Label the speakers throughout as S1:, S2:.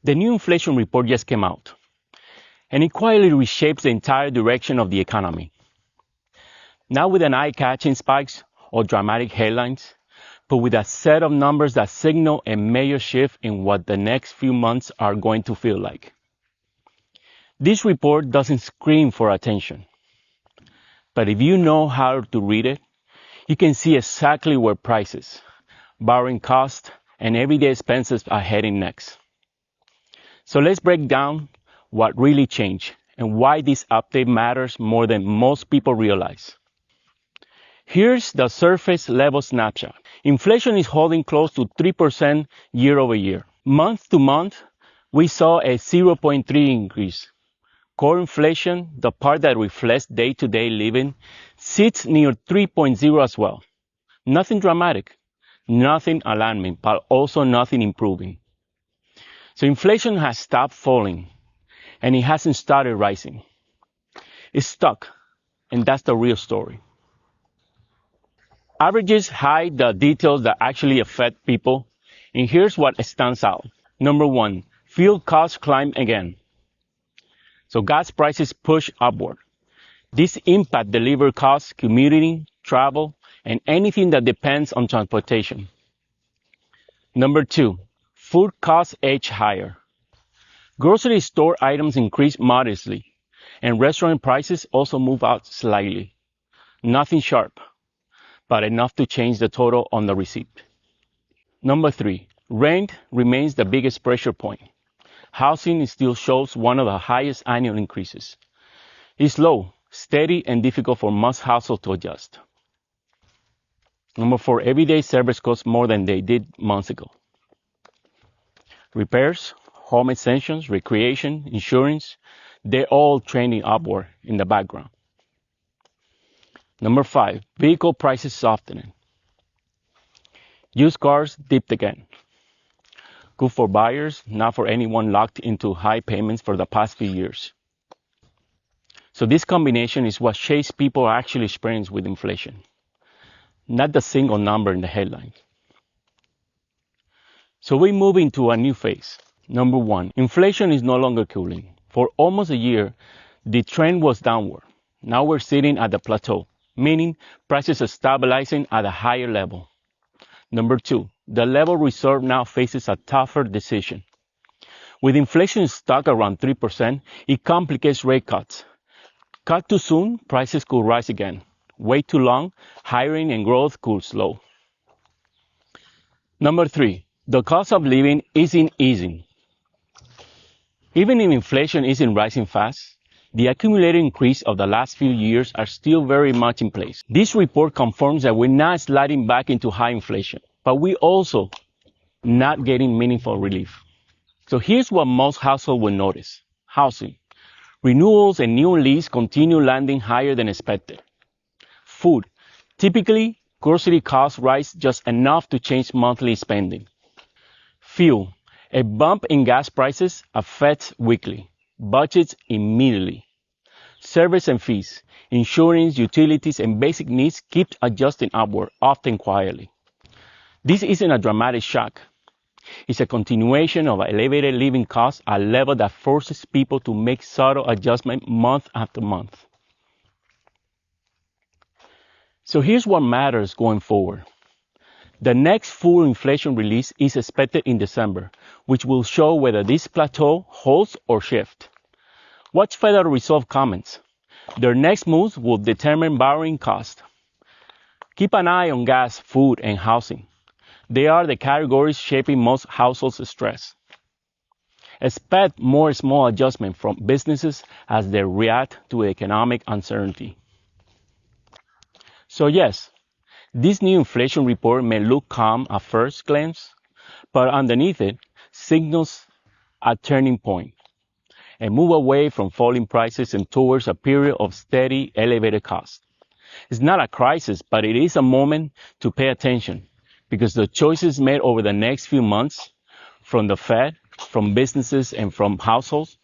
S1: The new inflation report just came out, and it quietly reshapes the entire direction of the economy. Not with an eye-catching spikes or dramatic headlines, but with a set of numbers that signal a major shift in what the next few months are going to feel like. This report doesn't scream for attention, but if you know how to read it, you can see exactly where prices, borrowing costs, and everyday expenses are heading next. So let's break down what really changed and why this update matters more than most people realize. Here's the surface level snapshot. Inflation is holding close to 3% year over year. Month to month, we saw a 0.3 increase. Core inflation, the part that reflects day-to-day living, sits near 3.0 as well. Nothing dramatic, nothing alarming, but also nothing improving. So inflation has stopped falling, and it hasn't started rising. It's stuck, and that's the real story. Averages hide the details that actually affect people, and here's what stands out. Number one, fuel costs climb again. So gas prices push upward. This impacts delivery costs, commuting, travel, and anything that depends on transportation. Number two, food costs edge higher. Grocery store items increase modestly, and restaurant prices also move out slightly. Nothing sharp, but enough to change the total on the receipt. Number three, rent remains the biggest pressure point. Housing still shows one of the highest annual increases. It's low, steady, and difficult for most households to adjust. Number four, everyday service costs more than they did months ago. Repairs, home essentials, recreation, insurance, they're all trending upward in the background. Number five, vehicle prices softening. Used cars dipped again. Good for buyers, not for anyone locked into high payments for the past few years. So this combination is what shapes people actually experience with inflation, not the single number in the headline. So we move into a new phase. Number one, inflation is no longer cooling. For almost a year, the trend was downward. Now we're sitting at the plateau, meaning prices are stabilizing at a higher level. Number two, the level reserve now faces a tougher decision. With inflation stuck around 3%, it complicates rate cuts. Cut too soon, prices could rise again. Wait too long, hiring and growth could slow. Number three, the cost of living isn't easing. Even if inflation isn't rising fast, the accumulated increase of the last few years are still very much in place. This report confirms that we're not sliding back into high inflation, but we're also not getting meaningful relief. So here's what most households will notice. Housing. Renewals and new leases continue landing higher than expected. Food. Typically, grocery costs rise just enough to change monthly spending. Fuel. A bump in gas prices affects weekly budgets immediately. Service and fees, insurance, utilities, and basic needs keep adjusting upward, often quietly. This isn't a dramatic shock. It's a continuation of elevated living costs at a level that forces people to make subtle adjustments month after month. So here's what matters going forward. The next full inflation release is expected in December, which will show whether this plateau holds or shifts. Watch Federal Reserve comments. Their next moves will determine borrowing costs. Keep an eye on gas, food, and housing. They are the categories shaping most households' stress. Expect more small adjustments from businesses as they react to economic uncertainty. So yes, this new inflation report may look calm at first glance, but underneath it signals a turning point, a move away from falling prices and towards a period of steady, elevated costs. It's not a crisis, but it is a moment to pay attention, because the choices made over the next few months from the Fed, from businesses, and from households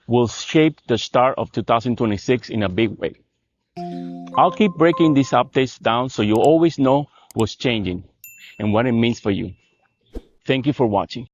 S1: will shape the start of 2026 in a big way. I'll keep breaking these updates down so you always know what's changing and what it means for you. Thank you for watching.